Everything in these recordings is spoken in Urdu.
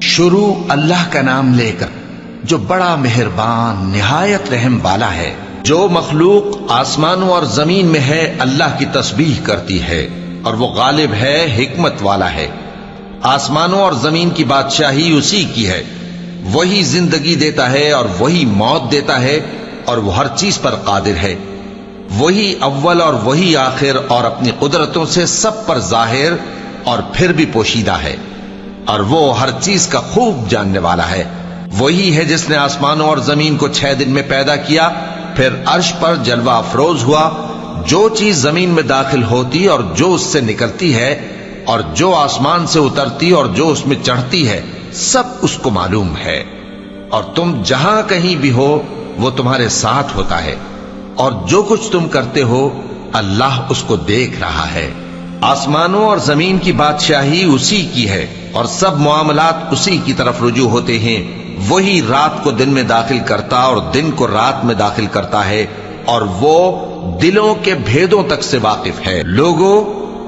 شروع اللہ کا نام لے کر جو بڑا مہربان نہایت رحم والا ہے۔ جو مخلوق آسمانوں اور زمین میں ہے اللہ کی تسبیح کرتی ہے، اور وہ غالب ہے، حکمت والا ہے۔ آسمانوں اور زمین کی بادشاہی اسی کی ہے، وہی زندگی دیتا ہے اور وہی موت دیتا ہے، اور وہ ہر چیز پر قادر ہے۔ وہی اول اور وہی آخر، اور اپنی قدرتوں سے سب پر ظاہر اور پھر بھی پوشیدہ ہے، اور وہ ہر چیز کا خوب جاننے والا ہے۔ وہی ہے جس نے آسمانوں اور زمین کو 6 دن میں پیدا کیا، پھر عرش پر جلوہ افروز ہوا۔ جو چیز زمین میں داخل ہوتی اور جو اس سے نکلتی ہے، اور جو آسمان سے اترتی اور جو اس میں چڑھتی ہے، سب اس کو معلوم ہے۔ اور تم جہاں کہیں بھی ہو وہ تمہارے ساتھ ہوتا ہے، اور جو کچھ تم کرتے ہو اللہ اس کو دیکھ رہا ہے۔ آسمانوں اور زمین کی بادشاہی اسی کی ہے، اور سب معاملات اسی کی طرف رجوع ہوتے ہیں۔ وہی رات کو دن میں داخل کرتا اور دن کو رات میں داخل کرتا ہے، اور وہ دلوں کے بھیدوں تک سے واقف ہے۔ لوگوں،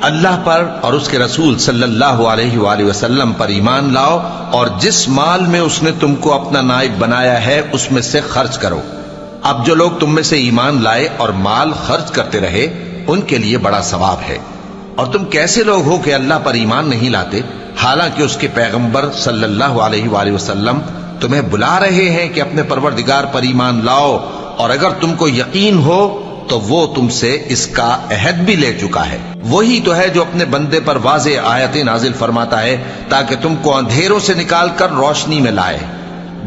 اللہ پر اور اس کے رسول صلی اللہ علیہ وآلہ وسلم پر ایمان لاؤ، اور جس مال میں اس نے تم کو اپنا نائب بنایا ہے اس میں سے خرچ کرو۔ اب جو لوگ تم میں سے ایمان لائے اور مال خرچ کرتے رہے ان کے لیے بڑا ثواب ہے۔ اور تم کیسے لوگ ہو کہ اللہ پر ایمان نہیں لاتے، حالانکہ اس کے پیغمبر صلی اللہ علیہ وآلہ وسلم تمہیں بلا رہے ہیں کہ اپنے پروردگار پر ایمان لاؤ، اور اگر تم کو یقین ہو تو وہ تم سے اس کا عہد بھی لے چکا ہے۔ وہی تو ہے جو اپنے بندے پر واضح آیتیں نازل فرماتا ہے تاکہ تم کو اندھیروں سے نکال کر روشنی میں لائے۔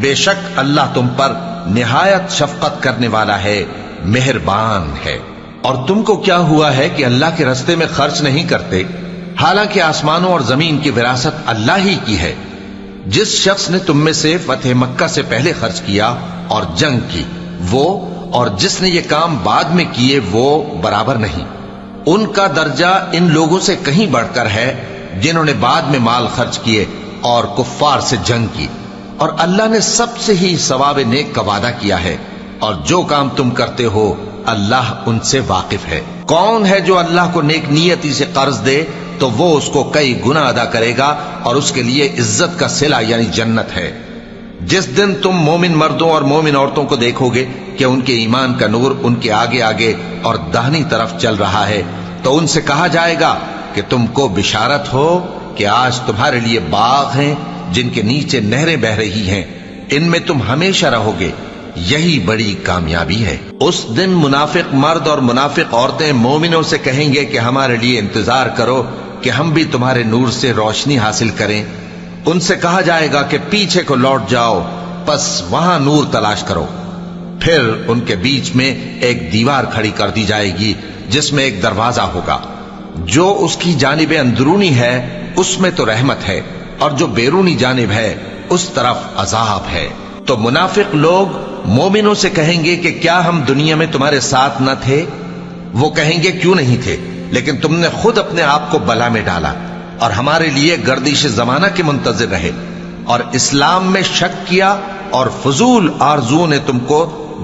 بے شک اللہ تم پر نہایت شفقت کرنے والا ہے، مہربان ہے۔ اور تم کو کیا ہوا ہے کہ اللہ کے رستے میں خرچ نہیں کرتے، حالانکہ آسمانوں اور زمین کی وراثت اللہ ہی کی ہے۔ جس شخص نے تم میں سے فتح مکہ سے پہلے خرچ کیا اور جنگ کی، وہ اور جس نے یہ کام بعد میں کیے وہ برابر نہیں۔ ان کا درجہ ان لوگوں سے کہیں بڑھ کر ہے جنہوں نے بعد میں مال خرچ کیے اور کفار سے جنگ کی، اور اللہ نے سب سے ہی ثواب نیک کا وعدہ کیا ہے، اور جو کام تم کرتے ہو اللہ ان سے واقف ہے۔ کون ہے جو اللہ کو نیک نیتی سے قرض دے تو وہ اس کو کئی گنا ادا کرے گا، اور اس کے لیے عزت کا صلہ یعنی جنت ہے۔ جس دن تم مومن مردوں اور مومن عورتوں کو دیکھو گے کہ ان کے ایمان کا نور ان کے آگے آگے اور داہنی طرف چل رہا ہے، تو ان سے کہا جائے گا کہ تم کو بشارت ہو کہ آج تمہارے لیے باغ ہیں جن کے نیچے نہریں بہ رہی ہیں، ان میں تم ہمیشہ رہو گے، یہی بڑی کامیابی ہے۔ اس دن منافق مرد اور منافق عورتیں مومنوں سے کہیں گے کہ ہمارے لیے انتظار کرو کہ ہم بھی تمہارے نور سے روشنی حاصل کریں۔ ان سے کہا جائے گا کہ پیچھے کو لوٹ جاؤ، پس وہاں نور تلاش کرو۔ پھر ان کے بیچ میں ایک دیوار کھڑی کر دی جائے گی جس میں ایک دروازہ ہوگا، جو اس کی جانب اندرونی ہے اس میں تو رحمت ہے، اور جو بیرونی جانب ہے اس طرف عذاب ہے۔ تو منافق لوگ مومنوں سے کہیں گے کہ کیا ہم دنیا میں تمہارے ساتھ نہ تھے؟ وہ کہیں گے کیوں نہیں تھے، لیکن تم نے خود اپنے آپ کو بلا میں ڈالا اور ہمارے لیے گردش زمانہ کے منتظر رہے، اور اسلام میں شک کیا، اور فضول آرزوؤں نے تم کو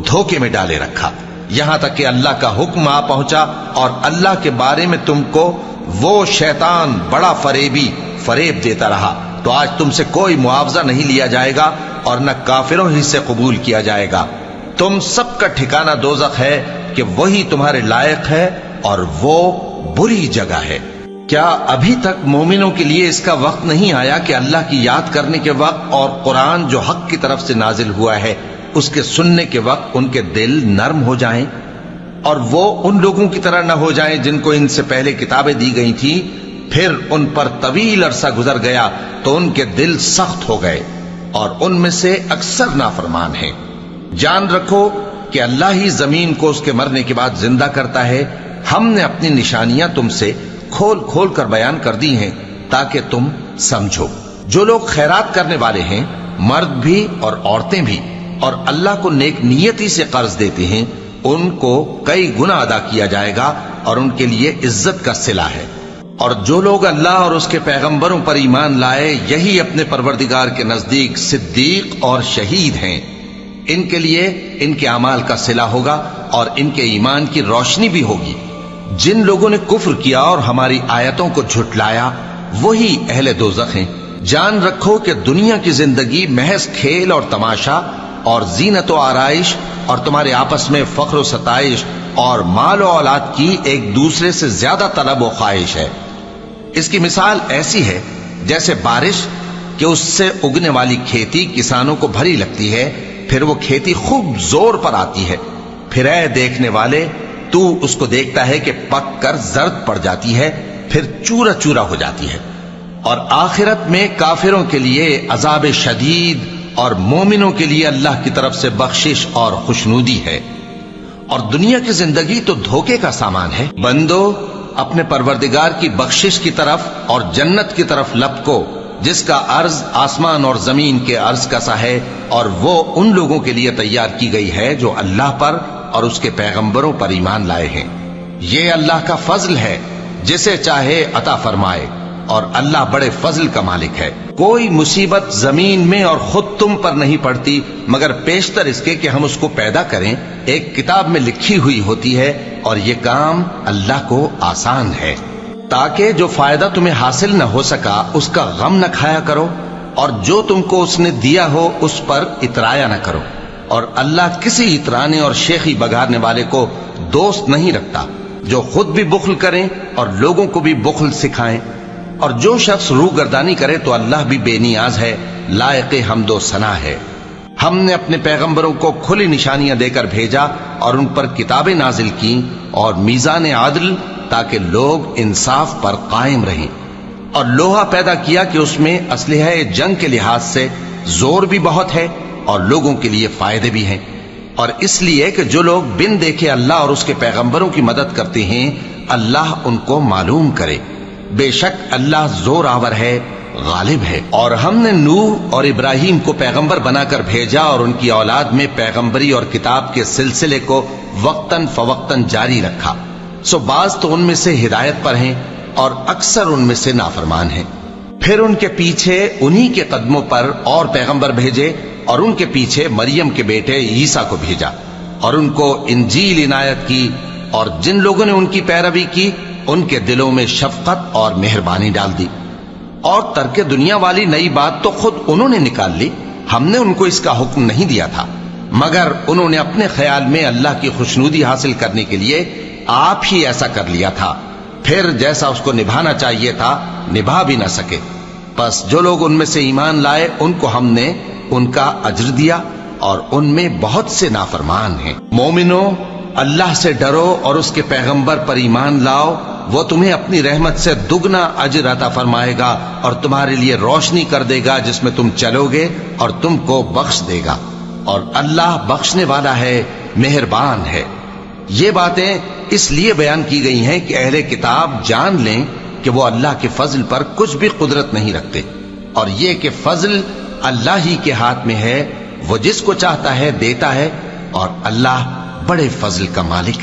دھوکے میں ڈالے رکھا، یہاں تک کہ اللہ کا حکم آ پہنچا، اور اللہ کے بارے میں تم کو وہ شیطان بڑا فریبی فریب دیتا رہا۔ تو آج تم سے کوئی معاوضہ نہیں لیا جائے گا، اور نہ کافروں ہی سے قبول کیا جائے گا۔ تم سب کا ٹھکانہ دوزخ ہے کہ وہی تمہارے لائق ہے، اور وہ بری جگہ ہے۔ کیا ابھی تک مومنوں کے لیے اس کا وقت نہیں آیا کہ اللہ کی یاد کرنے کے وقت اور قرآن جو حق کی طرف سے نازل ہوا ہے اس کے سننے کے وقت ان کے دل نرم ہو جائیں، اور وہ ان لوگوں کی طرح نہ ہو جائیں جن کو ان سے پہلے کتابیں دی گئی تھیں، پھر ان پر طویل عرصہ گزر گیا تو ان کے دل سخت ہو گئے، اور ان میں سے اکثر نافرمان ہیں۔ جان رکھو کہ اللہ ہی زمین کو اس کے مرنے کے بعد زندہ کرتا ہے۔ ہم نے اپنی نشانیاں تم سے کھول کھول کر بیان کر دی ہیں تاکہ تم سمجھو۔ جو لوگ خیرات کرنے والے ہیں، مرد بھی اور عورتیں بھی، اور اللہ کو نیک نیتی سے قرض دیتے ہیں، ان کو کئی گنا ادا کیا جائے گا، اور ان کے لیے عزت کا صلہ ہے۔ اور جو لوگ اللہ اور اس کے پیغمبروں پر ایمان لائے، یہی اپنے پروردگار کے نزدیک صدیق اور شہید ہیں۔ ان کے لیے ان کے اعمال کا صلہ ہوگا، اور ان کے ایمان کی روشنی بھی ہوگی۔ جن لوگوں نے کفر کیا اور ہماری آیتوں کو جھٹلایا، وہی اہل دوزخ ہیں۔ جان رکھو کہ دنیا کی زندگی محض کھیل اور تماشا اور زینت و آرائش اور تمہارے آپس میں فخر و ستائش اور مال و اولاد کی ایک دوسرے سے زیادہ طلب و خواہش ہے۔ اس کی مثال ایسی ہے جیسے بارش کہ اس سے اگنے والی کھیتی کسانوں کو بھری لگتی ہے، پھر وہ کھیتی خوب زور پر آتی ہے، پھر اے دیکھنے والے تو اس کو دیکھتا ہے کہ پک کر زرد پڑ جاتی ہے، پھر چورا چورا ہو جاتی ہے۔ اور آخرت میں کافروں کے لیے عذاب شدید اور مومنوں کے لیے اللہ کی طرف سے بخشش اور خوشنودی ہے۔ اور دنیا کی زندگی تو دھوکے کا سامان ہے۔ بندو اپنے پروردگار کی بخشش کی طرف اور جنت کی طرف لپکو جس کا عرض آسمان اور زمین کے عرض کا سا ہے، اور وہ ان لوگوں کے لیے تیار کی گئی ہے جو اللہ پر اور اس کے پیغمبروں پر ایمان لائے ہیں۔ یہ اللہ کا فضل ہے، جسے چاہے عطا فرمائے، اور اللہ بڑے فضل کا مالک ہے۔ کوئی مصیبت زمین میں اور خود تم پر نہیں پڑتی مگر پیشتر اس کے کہ ہم اس کو پیدا کریں، ایک کتاب میں لکھی ہوئی ہوتی ہے، اور یہ کام اللہ کو آسان ہے۔ تاکہ جو فائدہ تمہیں حاصل نہ ہو سکا اس کا غم نہ کھایا کرو، اور جو تم کو اس نے دیا ہو اس پر اترایا نہ کرو۔ اور اللہ کسی اترانے اور شیخی بگارنے والے کو دوست نہیں رکھتا، جو خود بھی بخل کریں اور لوگوں کو بھی بخل سکھائیں۔ اور جو شخص روگردانی کرے تو اللہ بھی بے نیاز ہے، لائق حمد و ثنا ہے۔ ہم نے اپنے پیغمبروں کو کھلی نشانیاں دے کر بھیجا اور ان پر کتابیں نازل کی اور میزان عدل، تاکہ لوگ انصاف پر قائم رہیں، اور لوہا پیدا کیا کہ اس میں اسلحہ جنگ کے لحاظ سے زور بھی بہت ہے اور لوگوں کے لیے فائدے بھی ہیں، اور اس لیے کہ جو لوگ بن دیکھے اللہ اور اس کے پیغمبروں کی مدد کرتے ہیں اللہ ان کو معلوم کرے۔ بے شک اللہ زور آور ہے، غالب ہے۔ اور ہم نے نوح اور ابراہیم کو پیغمبر بنا کر بھیجا اور ان کی اولاد میں پیغمبری اور کتاب کے سلسلے کو وقتاً فوقتاً جاری رکھا، سو بعض تو ان میں سے ہدایت پر ہیں اور اکثر ان میں سے نافرمان ہیں۔ پھر ان کے پیچھے انہی کے قدموں پر اور پیغمبر بھیجے، اور ان کے پیچھے مریم کے بیٹے عیسیٰ کو بھیجا، اور ان کو انجیل عنایت کی، اور جن لوگوں نے ان کی پیروی کی ان کے دلوں میں شفقت اور مہربانی ڈال دی۔ اور ترک دنیا والی نئی بات تو خود انہوں نے نکال لی، ہم نے ان کو اس کا حکم نہیں دیا تھا، مگر انہوں نے اپنے خیال میں اللہ کی خوشنودی حاصل کرنے کے لیے آپ ہی ایسا کر لیا تھا، پھر جیسا اس کو نبھانا چاہیے تھا نبھا بھی نہ سکے۔ پس جو لوگ ان میں سے ایمان لائے ان کو ہم نے ان کا اجر دیا، اور ان میں بہت سے نافرمان ہیں۔ مومنو اللہ سے ڈرو اور اس کے پیغمبر پر ایمان لاؤ، وہ تمہیں اپنی رحمت سے دگنا اجر عطا فرمائے گا اور تمہارے لیے روشنی کر دے گا جس میں تم چلو گے، اور تم کو بخش دے گا، اور اللہ بخشنے والا ہے، مہربان ہے۔ یہ باتیں اس لیے بیان کی گئی ہیں کہ اہل کتاب جان لیں کہ وہ اللہ کے فضل پر کچھ بھی قدرت نہیں رکھتے، اور یہ کہ فضل اللہ ہی کے ہاتھ میں ہے، وہ جس کو چاہتا ہے دیتا ہے، اور اللہ بڑے فضل کا مالک ہے۔